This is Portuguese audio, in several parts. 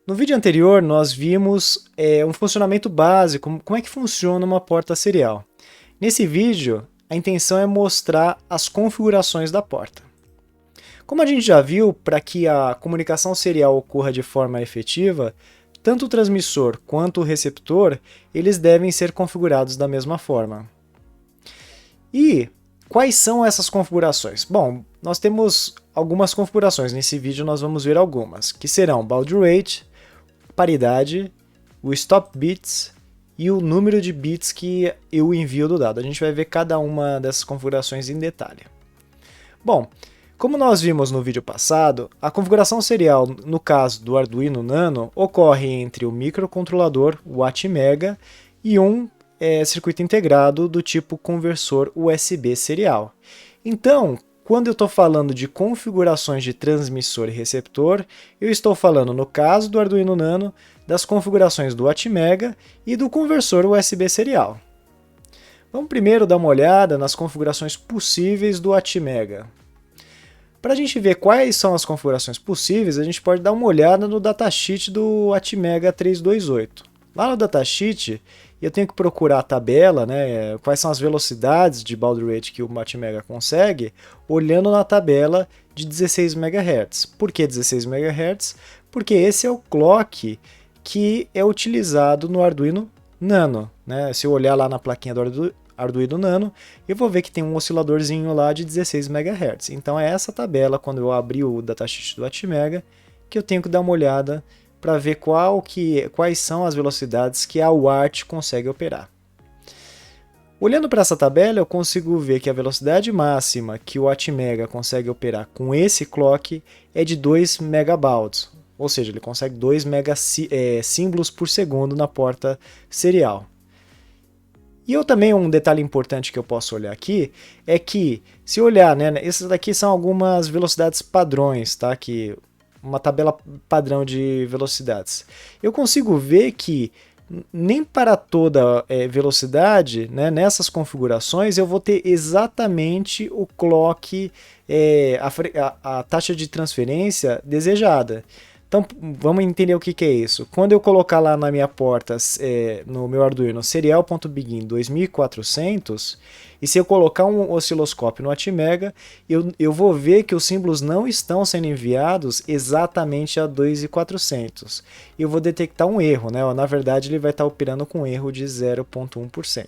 No vídeo anterior, nós vimos um funcionamento básico, como é que funciona uma porta serial. Nesse vídeo, a intenção é mostrar as configurações da porta. Como a gente já viu, para que a comunicação serial ocorra de forma efetiva, tanto o transmissor quanto o receptor, eles devem ser configurados da mesma forma. E quais são essas configurações? Bom, nós temos algumas configurações, nesse vídeo nós vamos ver algumas, que serão baud rate, paridade, o stop bits e o número de bits que eu envio do dado. A gente vai ver cada uma dessas configurações em detalhe. Bom, como nós vimos no vídeo passado, a configuração serial, no caso do Arduino Nano, ocorre entre o microcontrolador, o Atmega, e um circuito integrado do tipo conversor USB serial. Então, quando eu estou falando de configurações de transmissor e receptor, eu estou falando, no caso do Arduino Nano, das configurações do Atmega e do conversor USB serial. Vamos primeiro dar uma olhada nas configurações possíveis do Atmega. Para a gente ver quais são as configurações possíveis, a gente pode dar uma olhada no datasheet do Atmega 328. Lá no datasheet, eu tenho que procurar a tabela, né, quais são as velocidades de baud rate que o Atmega consegue, olhando na tabela de 16 MHz. Por que 16 MHz? Porque esse é o clock que é utilizado no Arduino Nano. Né? Se eu olhar lá na plaquinha do Arduino Nano, eu vou ver que tem um osciladorzinho lá de 16 MHz. Então é essa tabela, quando eu abrir o datasheet do Atmega, que eu tenho que dar uma olhada para ver quais são as velocidades que a UART consegue operar. Olhando para essa tabela, eu consigo ver que a velocidade máxima que o Atmega consegue operar com esse clock é de 2 MB, ou seja, ele consegue 2 símbolos por segundo na porta serial. E um detalhe importante que eu posso olhar aqui é que, se olhar, né, essas daqui são algumas velocidades padrões, tá? Uma tabela padrão de velocidades. Eu consigo ver que nem para toda velocidade, né, nessas configurações, eu vou ter exatamente o clock, a taxa de transferência desejada. Então vamos entender o que é isso. Quando eu colocar lá na minha porta, no meu Arduino, serial.begin 2400, e se eu colocar um osciloscópio no Atmega, eu vou ver que os símbolos não estão sendo enviados exatamente a 2400. E eu vou detectar um erro, né? Na verdade ele vai estar operando com um erro de 0,1%.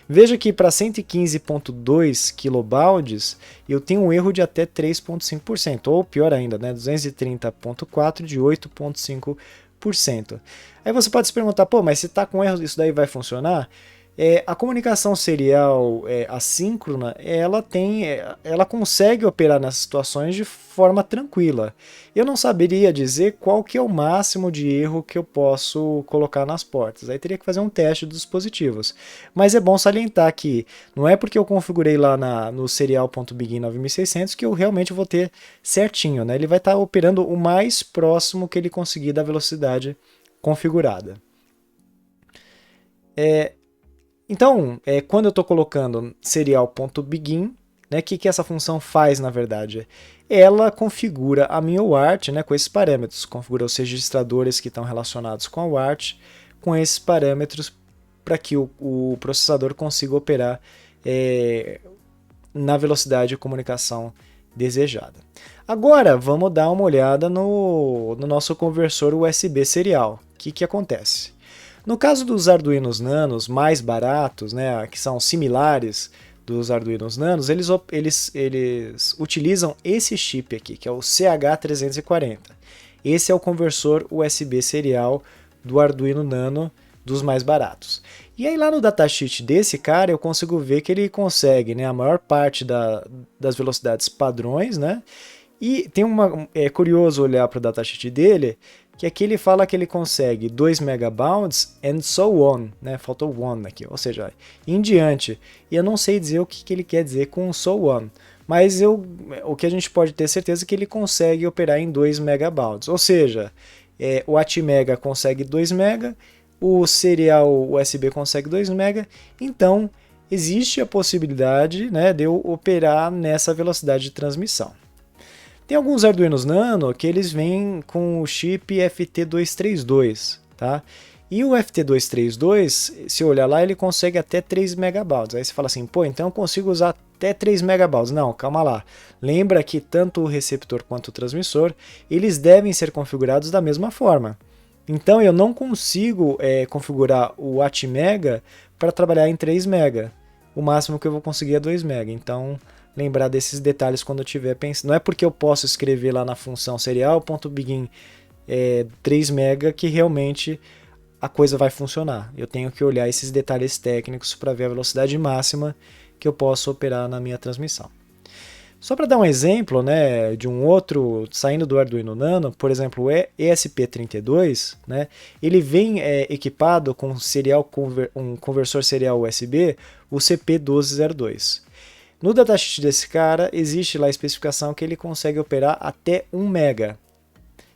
Veja que para 115.2 kilobauds eu tenho um erro de até 3,5%, ou pior ainda, né, 230.4 de 8,5%. Aí você pode se perguntar, pô, mas se está com erro, isso daí vai funcionar? A comunicação serial assíncrona, ela consegue operar nessas situações de forma tranquila. Eu não saberia dizer qual que é o máximo de erro que eu posso colocar nas portas. Aí teria que fazer um teste dos dispositivos. Mas é bom salientar que não é porque eu configurei lá no serial.begin 9600 que eu realmente vou ter certinho, né? Ele vai estar operando o mais próximo que ele conseguir da velocidade configurada. Então, quando eu estou colocando serial.begin, né, o que essa função faz, na verdade? Ela configura a minha UART, né, com esses parâmetros, configura os registradores que estão relacionados com a UART, com esses parâmetros, para que o processador consiga operar na velocidade de comunicação desejada. Agora, vamos dar uma olhada no nosso conversor USB serial. O que acontece? No caso dos Arduinos Nanos mais baratos, né, que são similares dos Arduinos Nanos, eles utilizam esse chip aqui, que é o CH340. Esse é o conversor USB serial do Arduino Nano dos mais baratos. E aí lá no datasheet desse cara eu consigo ver que ele consegue, né, a maior parte das velocidades padrões, né? E é curioso olhar para o datasheet dele, que aqui ele fala que ele consegue 2 megabounds and so on, né? Faltou one aqui, ou seja, em diante. E eu não sei dizer o que ele quer dizer com so on, mas o que a gente pode ter certeza é que ele consegue operar em 2 megabounds, ou seja, o Atmega consegue 2 mega, o serial USB consegue 2 mega, então existe a possibilidade, né, de eu operar nessa velocidade de transmissão. Tem alguns Arduinos Nano que eles vêm com o chip FT232, tá? E o FT232, se olhar lá, ele consegue até 3 megabytes. Aí você fala assim, pô, então eu consigo usar até 3 megabytes. Não, calma lá. Lembra que tanto o receptor quanto o transmissor, eles devem ser configurados da mesma forma. Então eu não consigo configurar o Atmega para trabalhar em 3 mega. O máximo que eu vou conseguir é 2 mega. Então, lembrar desses detalhes quando eu estiver pensando. Não é porque eu posso escrever lá na função serial.begin 3 mega que realmente a coisa vai funcionar. Eu tenho que olhar esses detalhes técnicos para ver a velocidade máxima que eu posso operar na minha transmissão. Só para dar um exemplo, né, de um outro, saindo do Arduino Nano, por exemplo, o ESP32, né, ele vem equipado com um conversor serial USB, o CP1202. No datasheet desse cara, existe lá a especificação que ele consegue operar até 1 mega.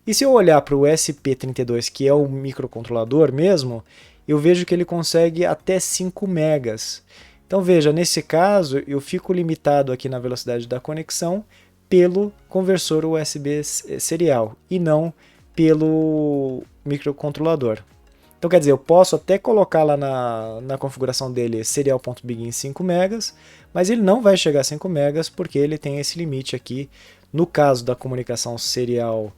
E se eu olhar para o SP32, que é o microcontrolador mesmo, eu vejo que ele consegue até 5 megas. Então veja, nesse caso eu fico limitado aqui na velocidade da conexão pelo conversor USB serial e não pelo microcontrolador. Então quer dizer, eu posso até colocar lá na configuração dele serial.begin 5 megas, mas ele não vai chegar a 5 megas porque ele tem esse limite aqui. No caso da comunicação serial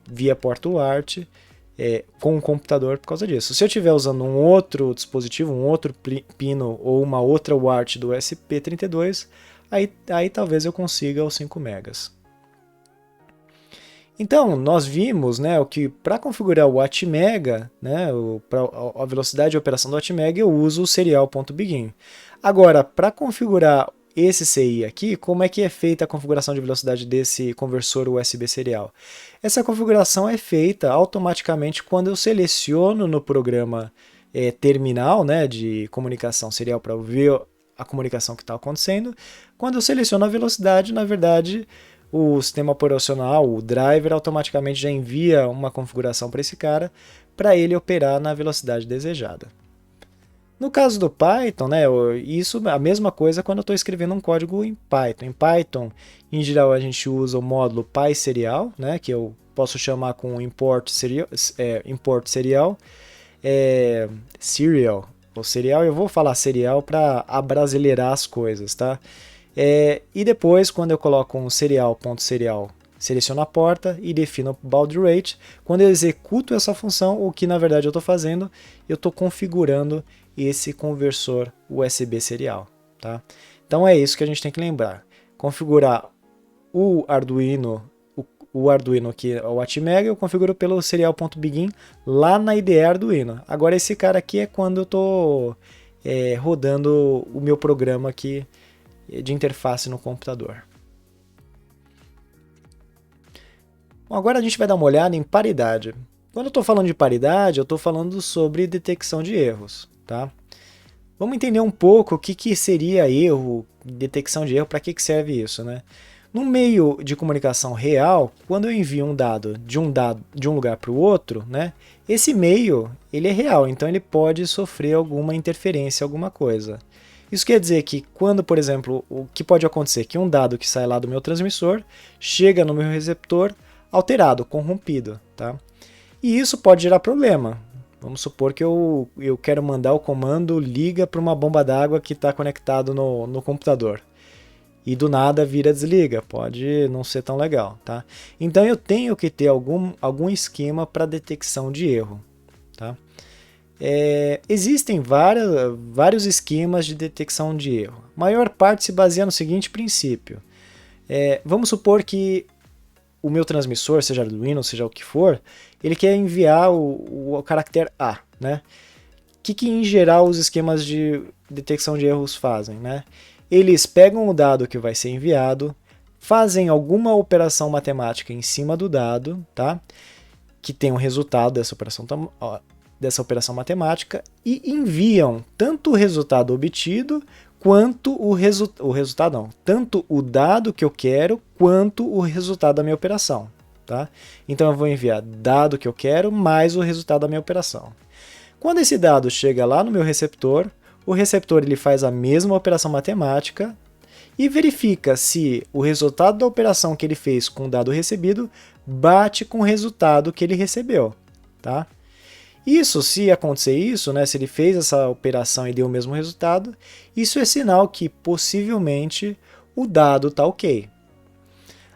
via porta UART, com o computador por causa disso. Se eu estiver usando um outro dispositivo, um outro pino ou uma outra UART do SP32, aí talvez eu consiga os 5 megas. Então, nós vimos, né, que para configurar o Atmega, né, para a velocidade de operação do Atmega, eu uso o serial.begin. Agora, para configurar esse CI aqui, como é que é feita a configuração de velocidade desse conversor USB serial? Essa configuração é feita automaticamente quando eu seleciono no programa terminal, né, de comunicação serial para ver a comunicação que está acontecendo. Quando eu seleciono a velocidade, na verdade, o sistema operacional, o driver, automaticamente já envia uma configuração para esse cara, para ele operar na velocidade desejada. No caso do Python, né, isso é a mesma coisa quando eu estou escrevendo um código em Python. Em Python, em geral, a gente usa o módulo PySerial, né, que eu posso chamar com import serial, ou serial, eu vou falar serial para abrasileirar as coisas, tá? E depois, quando eu coloco um serial.serial, seleciono a porta e defino o baud rate. Quando eu executo essa função, o que na verdade eu estou fazendo, eu estou configurando esse conversor USB serial. Tá? Então é isso que a gente tem que lembrar. Configurar o Arduino que é o Atmega, eu configuro pelo serial.begin lá na IDE Arduino. Agora esse cara aqui é quando eu estou rodando o meu programa aqui de interface no computador. Bom, agora a gente vai dar uma olhada em paridade. Quando eu estou falando de paridade, eu estou falando sobre detecção de erros. Tá? Vamos entender um pouco o que seria erro, detecção de erro, para que serve isso. Né? No meio de comunicação real, quando eu envio um dado de um lugar para o outro, né, esse meio ele é real, então ele pode sofrer alguma interferência, alguma coisa. Isso quer dizer que quando, por exemplo, o que pode acontecer? Que um dado que sai lá do meu transmissor chega no meu receptor alterado, corrompido. Tá? E isso pode gerar problema. Vamos supor que eu quero mandar o comando liga para uma bomba d'água que está conectado no computador. E do nada vira desliga, pode não ser tão legal. Tá? Então eu tenho que ter algum esquema para detecção de erro. Tá? Existem vários esquemas de detecção de erro. A maior parte se baseia no seguinte princípio. Vamos supor que o meu transmissor, seja Arduino, seja o que for, ele quer enviar o caractere A. Né? O que em geral os esquemas de detecção de erros fazem? Né? Eles pegam o dado que vai ser enviado, fazem alguma operação matemática em cima do dado, tá? Que tem um resultado dessa operação matemática e enviam tanto o resultado obtido quanto tanto o dado que eu quero quanto o resultado da minha operação. Tá? Então eu vou enviar dado que eu quero mais o resultado da minha operação. Quando esse dado chega lá no meu receptor, o receptor ele faz a mesma operação matemática e verifica se o resultado da operação que ele fez com o dado recebido bate com o resultado que ele recebeu, tá? Isso, se acontecer isso, né, se ele fez essa operação e deu o mesmo resultado, isso é sinal que possivelmente o dado está ok.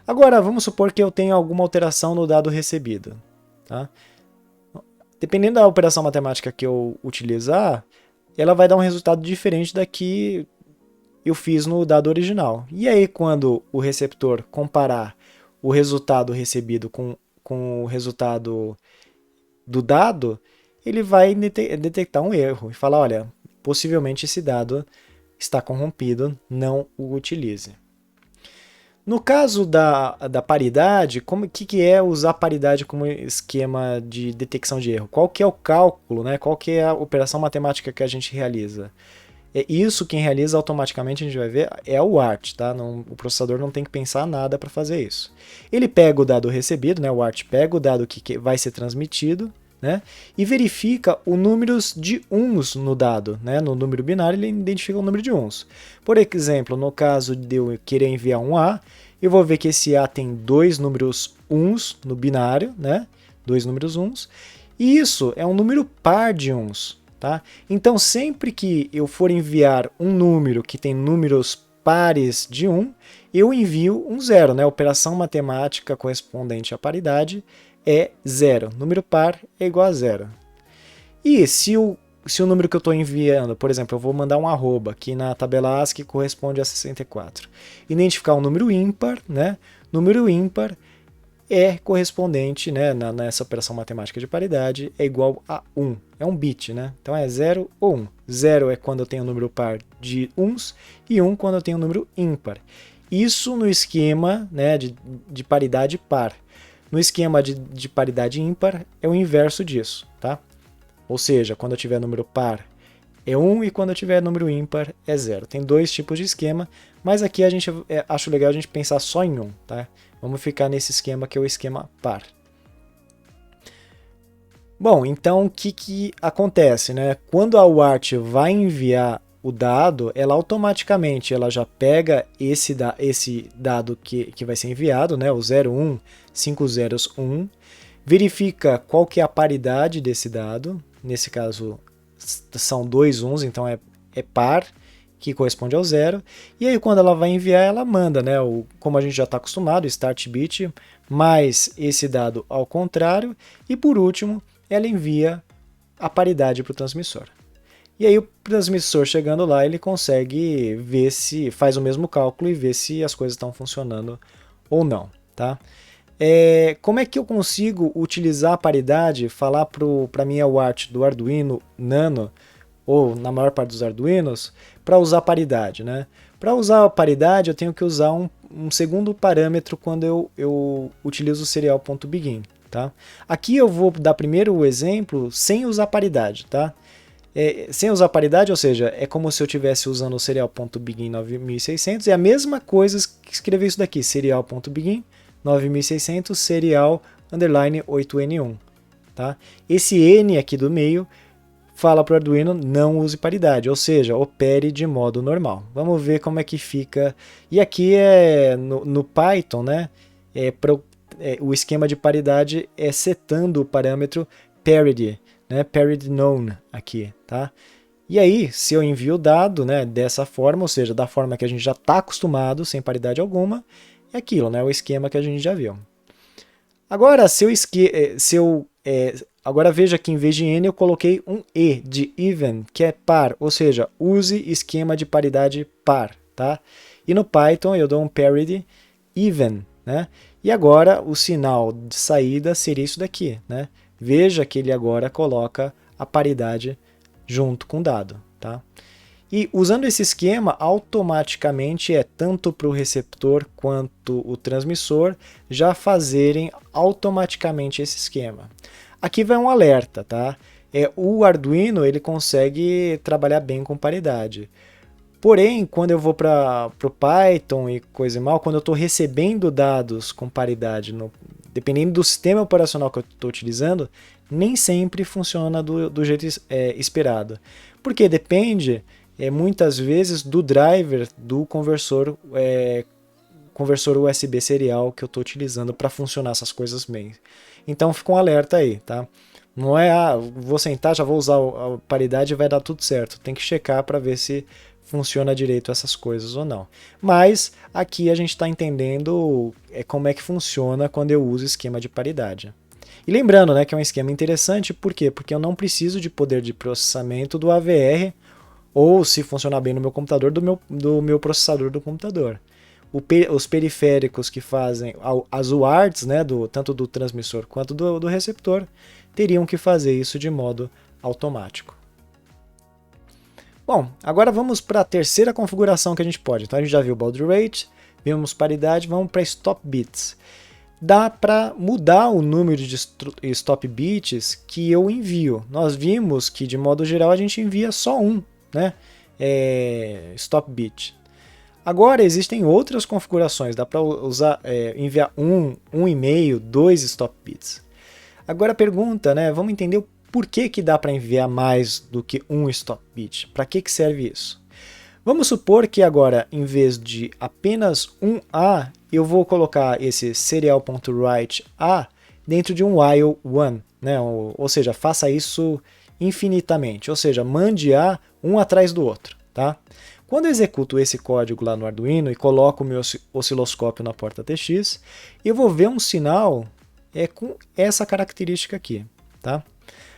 Agora, vamos supor que eu tenha alguma alteração no dado recebido, tá? Dependendo da operação matemática que eu utilizar, ela vai dar um resultado diferente da que eu fiz no dado original. E aí, quando o receptor comparar o resultado recebido com o resultado do dado, ele vai detectar um erro e falar, olha, possivelmente esse dado está corrompido, não o utilize. No caso da paridade, que é usar paridade como esquema de detecção de erro? Qual que é o cálculo, né? Qual que é a operação matemática que a gente realiza? É isso quem realiza automaticamente, a gente vai ver, é o ART, tá? O processador não tem que pensar nada para fazer isso. Ele pega o dado recebido, né? O ART pega o dado que vai ser transmitido, né? E verifica o números de uns no dado, né? No número binário ele identifica o número de uns. Por exemplo, no caso de eu querer enviar um A, eu vou ver que esse A tem dois números uns no binário, né? Dois números uns. E isso é um número par de uns, tá? Então sempre que eu for enviar um número que tem números pares de 1, eu envio um zero, né? A operação matemática correspondente à paridade é zero. Número par é igual a zero. E se o número que eu estou enviando, por exemplo, eu vou mandar um arroba, que na tabela ASCII corresponde a 64. Identificar um número ímpar, né? Número ímpar é correspondente, né, nessa operação matemática de paridade, é igual a 1. É um bit, né? Então é 0 ou 1. 0 é quando eu tenho um número par de uns e 1 quando eu tenho um número ímpar. Isso no esquema, né, de paridade par. No esquema de paridade ímpar é o inverso disso, tá? Ou seja, quando eu tiver número par é 1 e quando eu tiver número ímpar é 0. Tem dois tipos de esquema, mas aqui a gente acho legal a gente pensar só em um, tá? Vamos ficar nesse esquema que é o esquema par. Bom, então o que acontece, né? Quando a UART vai enviar o dado, ela automaticamente já pega esse dado que vai ser enviado, né? O 01, 501, verifica qual que é a paridade desse dado, nesse caso são dois uns, então é par, que corresponde ao zero, e aí quando ela vai enviar, ela manda, né, como a gente já está acostumado, start bit, mais esse dado ao contrário, e por último, ela envia a paridade para o transmissor. E aí o transmissor chegando lá, ele consegue ver se faz o mesmo cálculo e ver se as coisas estão funcionando ou não, tá? Como é que eu consigo utilizar a paridade, falar para a minha UART do Arduino Nano, ou na maior parte dos Arduinos, para usar paridade, né? Para usar a paridade, eu tenho que usar um segundo parâmetro quando eu utilizo o serial.begin, tá? Aqui eu vou dar primeiro o exemplo sem usar paridade, tá? Sem usar paridade, ou seja, é como se eu estivesse usando o serial.begin 9600, é a mesma coisa que escrever isso daqui, serial.begin 9600 serial underline 8N1, tá? Esse N aqui do meio fala para o Arduino não use paridade, ou seja, opere de modo normal. Vamos ver como é que fica. E aqui no Python, né? O esquema de paridade é setando o parâmetro parity, né? Parity known aqui, tá? E aí, se eu envio o dado, né, dessa forma, ou seja, da forma que a gente já está acostumado, sem paridade alguma, é aquilo, né? O esquema que a gente já viu. Agora, agora veja que em vez de N eu coloquei um E de even, que é par, ou seja, use esquema de paridade par, tá? E no Python eu dou um parity even, né? E agora o sinal de saída seria isso daqui, né? Veja que ele agora coloca a paridade junto com o dado, tá? E usando esse esquema, automaticamente tanto para o receptor quanto o transmissor já fazerem automaticamente esse esquema. Aqui vai um alerta, tá? O Arduino ele consegue trabalhar bem com paridade. Porém, quando eu vou para o Python e coisa e mal, quando eu estou recebendo dados com paridade, dependendo do sistema operacional que eu estou utilizando, nem sempre funciona do jeito esperado. Porque depende muitas vezes do driver do conversor USB serial que eu estou utilizando para funcionar essas coisas bem. Então fica um alerta aí, tá? Não é, vou sentar, já vou usar a paridade e vai dar tudo certo. Tem que checar para ver se funciona direito essas coisas ou não. Mas aqui a gente está entendendo como é que funciona quando eu uso esquema de paridade. E lembrando, né, que é um esquema interessante, por quê? Porque eu não preciso de poder de processamento do AVR ou, se funcionar bem no meu computador, do meu processador do computador. Os periféricos que fazem as UARTs, né, tanto do transmissor quanto do receptor, teriam que fazer isso de modo automático. Bom, agora vamos para a terceira configuração que a gente pode. Então a gente já viu baud rate, vimos paridade, vamos para stop bits. Dá para mudar o número de stop bits que eu envio. Nós vimos que, de modo geral, a gente envia só um, né? Stop bit. Agora existem outras configurações, dá para enviar 1,5, 2 stop bits. Agora a pergunta, né? Vamos entender o porquê que dá para enviar mais do que um stop bit. Para que serve isso? Vamos supor que agora, em vez de apenas um A, eu vou colocar esse serial.write A dentro de um while one, né? Ou seja, faça isso infinitamente, ou seja, mande A um atrás do outro, tá? Quando eu executo esse código lá no Arduino e coloco o meu osciloscópio na porta TX, eu vou ver um sinal com essa característica aqui, tá?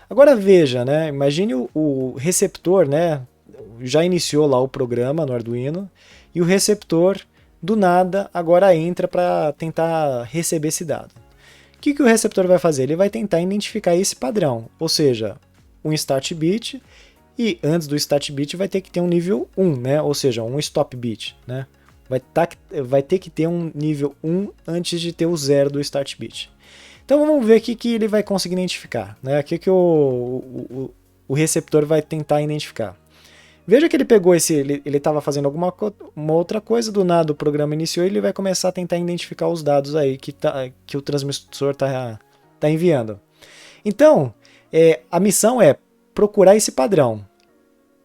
Agora veja, né? Imagine o receptor, né? Já iniciou lá o programa no Arduino e o receptor, do nada, agora entra para tentar receber esse dado. O que o receptor vai fazer? Ele vai tentar identificar esse padrão, ou seja, um start bit, e antes do start bit vai ter que ter um nível 1, né? Ou seja, um stop bit, né? Vai ter que ter um nível 1 antes de ter o 0 do start bit. Então vamos ver o que ele vai conseguir identificar, né? O que o receptor vai tentar identificar. Veja que ele pegou ele estava fazendo uma outra coisa, do nada o programa iniciou e ele vai começar a tentar identificar os dados aí que o transmissor está enviando. Então, a missão é procurar esse padrão.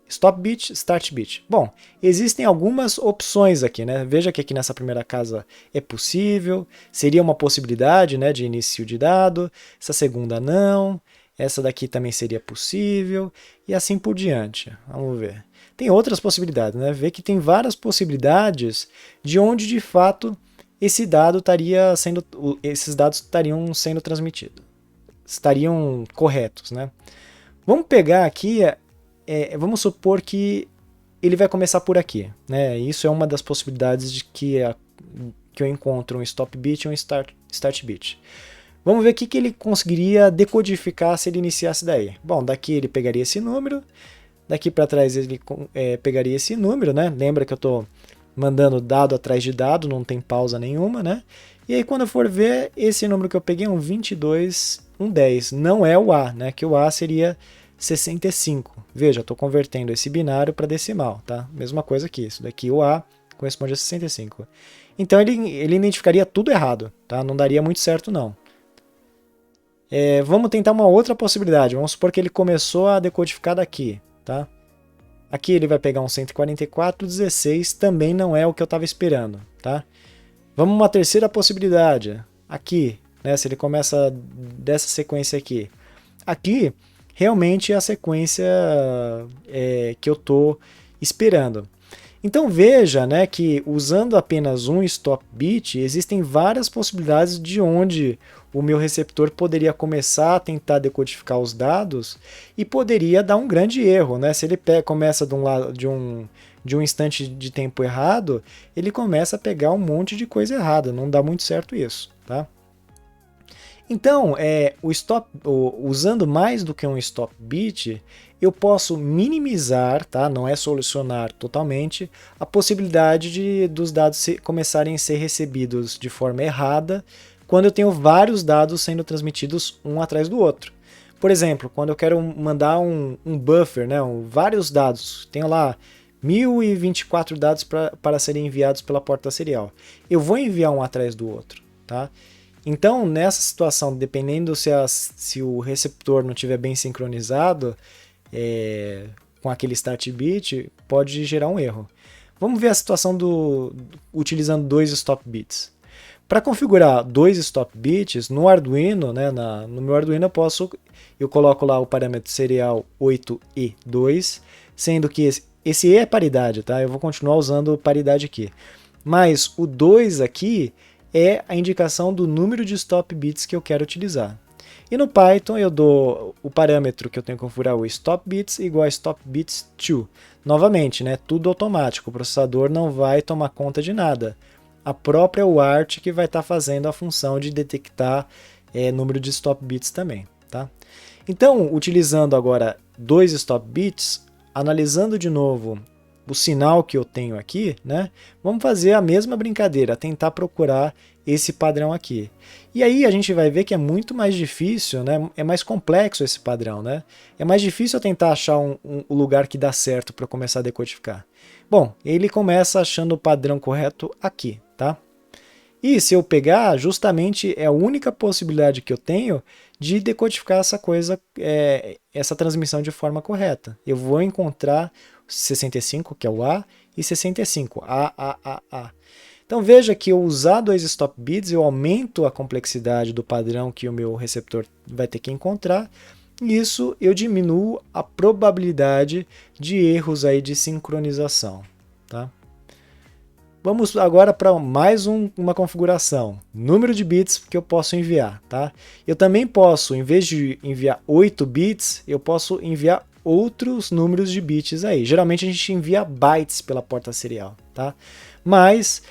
Stop bit, start bit. Bom, existem algumas opções aqui, né? Veja que aqui nessa primeira casa é possível, seria uma possibilidade, né, de início de dado, essa segunda não, essa daqui também seria possível, e assim por diante. Vamos ver. Tem outras possibilidades, né? Vê que tem várias possibilidades de onde de fato esses dados estariam sendo transmitidos, estariam corretos, né? Vamos pegar aqui, vamos supor que ele vai começar por aqui, né? Isso é uma das possibilidades de que eu encontro um stop bit e um start bit. Vamos ver o que ele conseguiria decodificar se ele iniciasse daí. Bom, daqui ele pegaria esse número, daqui para trás ele pegaria esse número, né? Lembra que eu estou mandando dado atrás de dado, não tem pausa nenhuma, né? E aí quando eu for ver, esse número que eu peguei é um 22, um 10. Não é o A, né? Que o A seria 65. Veja, eu estou convertendo esse binário para decimal, tá? Mesma coisa aqui. Isso daqui, o A, corresponde a 65. Então ele identificaria tudo errado, tá? Não daria muito certo, não. Vamos tentar uma outra possibilidade. Vamos supor que ele começou a decodificar daqui, tá? Aqui ele vai pegar um 144, 16, também não é o que eu estava esperando, tá? Vamos uma terceira possibilidade. Aqui, né? Se ele começa dessa sequência aqui. Aqui, realmente é a sequência que eu estou esperando. Então veja, né, que usando apenas um stop bit, existem várias possibilidades de onde o meu receptor poderia começar a tentar decodificar os dados e poderia dar um grande erro, né? Se ele começa de um instante de tempo errado, ele começa a pegar um monte de coisa errada, não dá muito certo isso, tá? Então, usando mais do que um stop bit, eu posso minimizar, tá? Não é solucionar totalmente, a possibilidade dos dados começarem a ser recebidos de forma errada quando eu tenho vários dados sendo transmitidos um atrás do outro. Por exemplo, quando eu quero mandar um buffer, né? Vários dados, tenho lá 1024 dados para serem enviados pela porta serial. Eu vou enviar um atrás do outro, tá? Então, nessa situação, dependendo se o receptor não estiver bem sincronizado com aquele start bit, pode gerar um erro. Vamos ver a situação utilizando 2 stop bits. Para configurar 2 stop bits no Arduino, né, no meu Arduino eu coloco lá o parâmetro serial 8E2, sendo que esse E é paridade, tá? Eu vou continuar usando paridade aqui. Mas o 2 aqui é a indicação do número de stop bits que eu quero utilizar. E no Python eu dou o parâmetro que eu tenho que configurar, o stop bits igual a stop bits to. Novamente, né, tudo automático, o processador não vai tomar conta de nada. A própria UART que vai estar fazendo a função de detectar número de stop bits também. Tá? Então, utilizando agora 2 stop bits, analisando de novo o sinal que eu tenho aqui, né, vamos fazer a mesma brincadeira, tentar procurar esse padrão aqui. E aí a gente vai ver que é muito mais difícil, né, é mais complexo esse padrão. Né? É mais difícil eu tentar achar um lugar que dá certo para começar a decodificar. Bom, ele começa achando o padrão correto aqui. Tá? E se eu pegar, justamente é a única possibilidade que eu tenho de decodificar essa coisa, essa transmissão de forma correta. Eu vou encontrar 65, que é o A, e 65, A. Então veja que eu usar 2 stop bits, eu aumento a complexidade do padrão que o meu receptor vai ter que encontrar, e isso eu diminuo a probabilidade de erros aí de sincronização. Tá? Vamos agora para mais uma configuração, número de bits que eu posso enviar. Tá? Eu também posso, em vez de enviar 8 bits, eu posso enviar outros números de bits aí. Geralmente a gente envia bytes pela porta serial. Tá? Mas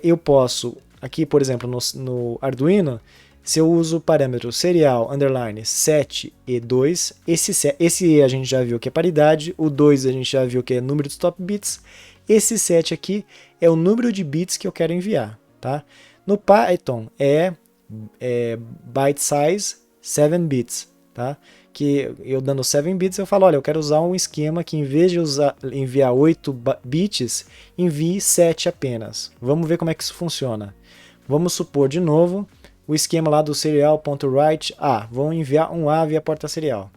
eu posso, aqui por exemplo no Arduino, se eu uso o parâmetro serial underline 7E2, esse a gente já viu que é paridade, o 2 a gente já viu que é número de stop bits, esse 7 aqui é o número de bits que eu quero enviar. Tá? No Python é byte size 7 bits. Tá? Que eu dando 7 bits eu falo, olha, eu quero usar um esquema que em vez de enviar 8 bits, envie 7 apenas. Vamos ver como é que isso funciona. Vamos supor de novo o esquema lá do serial.write A. Vou enviar um A via porta serial.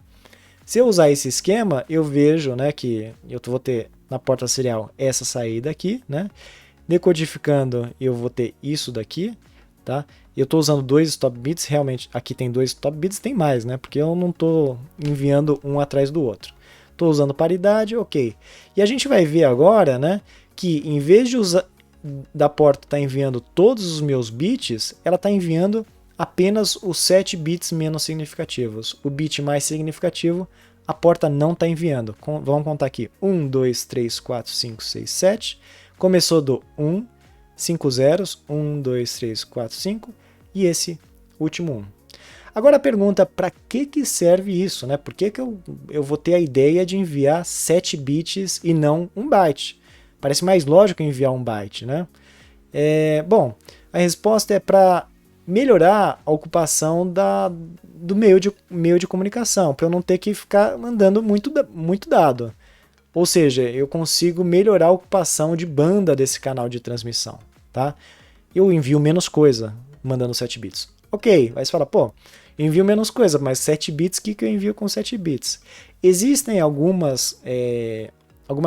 Se eu usar esse esquema, eu vejo, né, que eu vou ter na porta serial essa saída aqui, né? Decodificando, eu vou ter isso daqui, tá? Eu estou usando 2 stop bits, realmente aqui tem 2 stop bits, tem mais, né? Porque eu não estou enviando um atrás do outro. Estou usando paridade, ok. E a gente vai ver agora, né, que em vez de da porta estar enviando todos os meus bits, ela está enviando apenas os 7 bits menos significativos. O bit mais significativo, a porta não está enviando. Vamos contar aqui. 1, 2, 3, 4, 5, 6, 7. Começou do 1, 5 zeros. 1, 2, 3, 4, 5. E esse último 1. Agora a pergunta, para que serve isso? Né? Por que eu vou ter a ideia de enviar 7 bits e não 1 byte? Parece mais lógico enviar 1 byte. Né? Bom, a resposta é para melhorar a ocupação do meio de comunicação, para eu não ter que ficar mandando muito dado. Ou seja, eu consigo melhorar a ocupação de banda desse canal de transmissão. Tá? Eu envio menos coisa mandando 7 bits. Ok, aí você fala, pô, eu envio menos coisa, mas 7 bits, o que eu envio com 7 bits? Existem algumas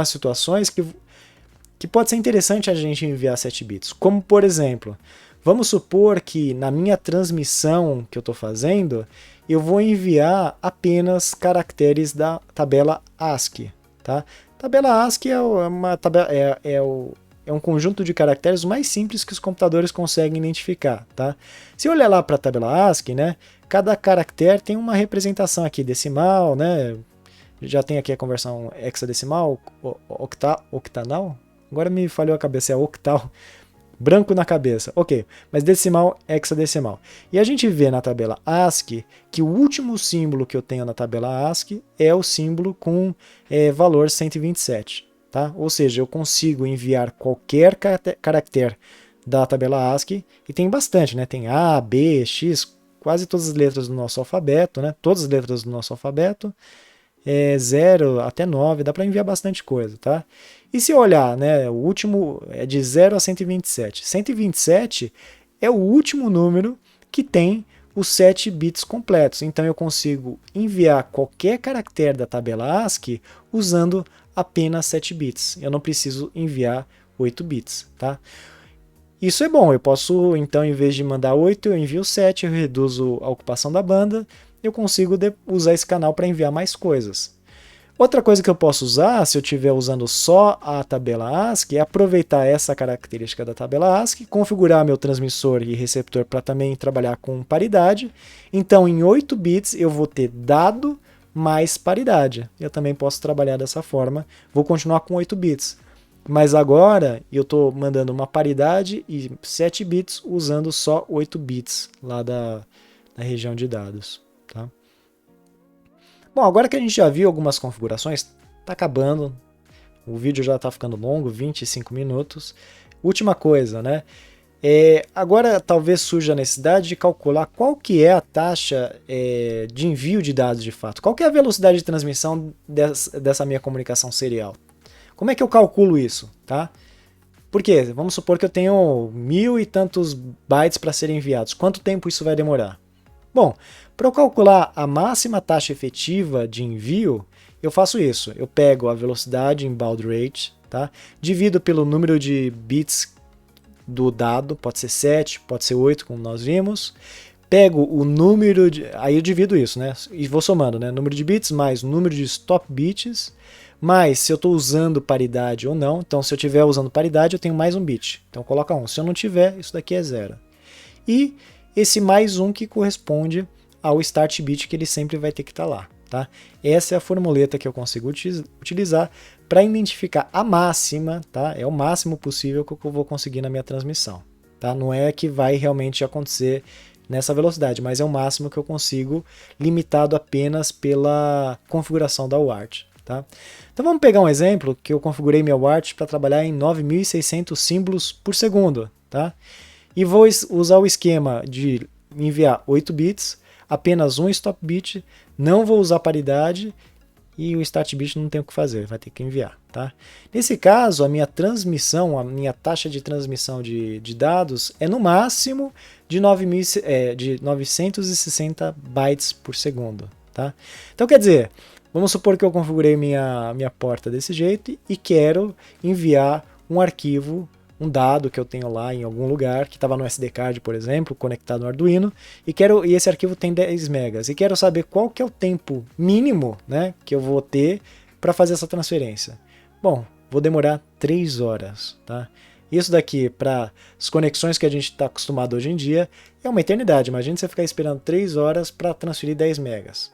situações que pode ser interessante a gente enviar 7 bits, como por exemplo, vamos supor que na minha transmissão que eu estou fazendo, eu vou enviar apenas caracteres da tabela ASCII. Tá? Tabela ASCII é um conjunto de caracteres mais simples que os computadores conseguem identificar. Tá? Se eu olhar lá para a tabela ASCII, né, cada caractere tem uma representação aqui decimal, né? Já tem aqui a conversão hexadecimal, octanal. Agora me falhou a cabeça, é octal. Branco na cabeça, ok, mas decimal, hexadecimal. E a gente vê na tabela ASCII que o último símbolo que eu tenho na tabela ASCII é o símbolo com valor 127. Tá? Ou seja, eu consigo enviar qualquer caractere da tabela ASCII, e tem bastante, né? Tem A, B, X, quase todas as letras do nosso alfabeto, né? Todas as letras do nosso alfabeto, 0 até 9, dá para enviar bastante coisa, tá? E se olhar, né, o último é de 0 a 127. 127 é o último número que tem os 7 bits completos. Então eu consigo enviar qualquer caractere da tabela ASCII usando apenas 7 bits. Eu não preciso enviar 8 bits, tá? Isso é bom, eu posso, então, em vez de mandar 8, eu envio 7, eu reduzo a ocupação da banda, eu consigo usar esse canal para enviar mais coisas. Outra coisa que eu posso usar, se eu estiver usando só a tabela ASCII, é aproveitar essa característica da tabela ASCII, configurar meu transmissor e receptor para também trabalhar com paridade. Então, em 8 bits, eu vou ter dado mais paridade. Eu também posso trabalhar dessa forma, vou continuar com 8 bits. Mas agora eu estou mandando uma paridade e 7 bits usando só 8 bits lá da região de dados. Tá? Bom, agora que a gente já viu algumas configurações, está acabando, o vídeo já está ficando longo, 25 minutos. Última coisa, né? Agora talvez surja a necessidade de calcular qual que é a taxa de envio de dados de fato. Qual que é a velocidade de transmissão dessa minha comunicação serial? Como é que eu calculo isso? Tá? Porque vamos supor que eu tenho 1000 e tantos bytes para serem enviados. Quanto tempo isso vai demorar? Bom, para eu calcular a máxima taxa efetiva de envio, eu faço isso. Eu pego a velocidade em baud rate, tá? Divido pelo número de bits do dado, pode ser 7, pode ser 8, como nós vimos. Pego o número de... Aí eu divido isso, né? E vou somando, né? Número de bits mais o número de stop bits, mais se eu estou usando paridade ou não. Então, se eu estiver usando paridade, eu tenho mais um bit. Então, coloca 1. Se eu não tiver, isso daqui é 0. E esse mais 1 que corresponde ao start bit, que ele sempre vai ter que estar lá. Tá? Essa é a formuleta que eu consigo utilizar para identificar a máxima, tá? É o máximo possível que eu vou conseguir na minha transmissão. Tá? Não é que vai realmente acontecer nessa velocidade, mas é o máximo que eu consigo, limitado apenas pela configuração da UART. Tá? Então vamos pegar um exemplo que eu configurei minha UART para trabalhar em 9.600 símbolos por segundo. Tá? E vou usar o esquema de enviar 8 bits, apenas um stop bit, não vou usar paridade e o start bit não tem o que fazer, vai ter que enviar. Tá? Nesse caso, a minha transmissão, a minha taxa de transmissão de dados é no máximo de 960 bytes por segundo. Tá? Então quer dizer, vamos supor que eu configurei minha porta desse jeito e quero enviar um arquivo, um dado que eu tenho lá em algum lugar, que estava no SD card, por exemplo, conectado no Arduino, e esse arquivo tem 10 megas, e quero saber qual que é o tempo mínimo, né, que eu vou ter para fazer essa transferência. Bom, vou demorar 3 horas. Tá? Isso daqui, para as conexões que a gente está acostumado hoje em dia, é uma eternidade. Imagina você ficar esperando 3 horas para transferir 10 megas.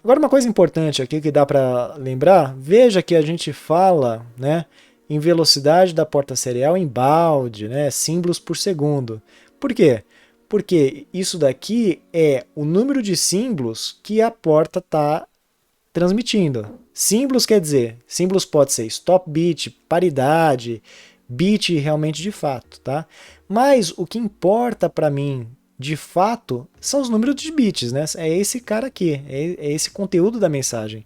Agora, uma coisa importante aqui que dá para lembrar, veja que a gente fala, né, em velocidade da porta serial em baud, né, símbolos por segundo. Por quê? Porque isso daqui é o número de símbolos que a porta está transmitindo. Símbolos quer dizer, símbolos pode ser stop bit, paridade, bit realmente de fato. Tá? Mas o que importa para mim de fato são os números de bits. Né? É esse cara aqui, é esse conteúdo da mensagem.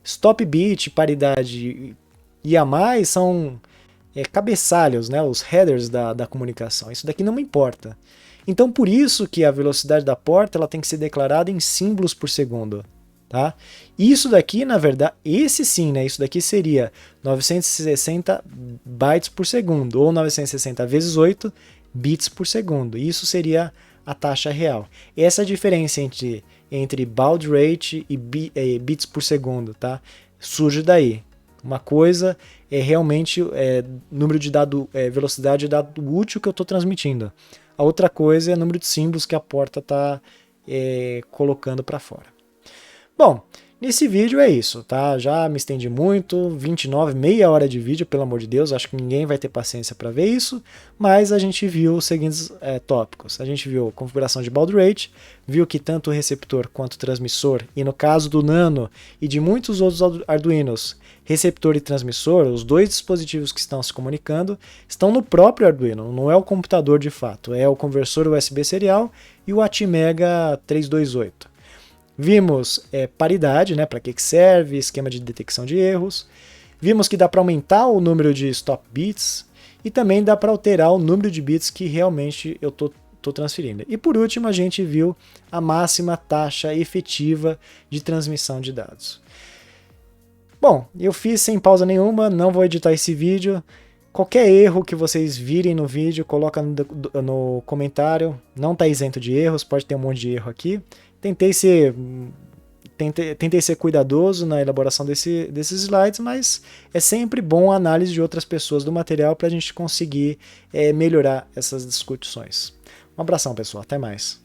Stop bit, paridade e a mais são cabeçalhos, né, os headers da comunicação. Isso daqui não me importa. Então, por isso que a velocidade da porta ela tem que ser declarada em símbolos por segundo. Tá? Isso daqui, na verdade, esse sim, né, isso daqui seria 960 bytes por segundo, ou 960 vezes 8 bits por segundo. Isso seria a taxa real. Essa é a diferença entre baud rate e bits por segundo. Tá? Surge daí. Uma coisa é realmente número de dado, velocidade de dado útil que eu estou transmitindo. A outra coisa é o número de símbolos que a porta está colocando para fora. Bom, nesse vídeo é isso, tá? Já me estendi muito, 29, meia hora de vídeo, pelo amor de Deus, acho que ninguém vai ter paciência para ver isso, mas a gente viu os seguintes tópicos. A gente viu configuração de baud rate, viu que tanto o receptor quanto o transmissor, e no caso do Nano e de muitos outros Arduinos, receptor e transmissor, os dois dispositivos que estão se comunicando, estão no próprio Arduino, não é o computador de fato, é o conversor USB serial e o Atmega 328. Vimos paridade, né, para que serve, esquema de detecção de erros. Vimos que dá para aumentar o número de stop bits e também dá para alterar o número de bits que realmente eu estou estou transferindo. E por último, a gente viu a máxima taxa efetiva de transmissão de dados. Bom, eu fiz sem pausa nenhuma, não vou editar esse vídeo. Qualquer erro que vocês virem no vídeo, coloca no comentário. Não está isento de erros, pode ter um monte de erro aqui. Tentei ser cuidadoso na elaboração desses slides, mas é sempre bom a análise de outras pessoas do material para a gente conseguir melhorar essas discussões. Um abração, pessoal. Até mais.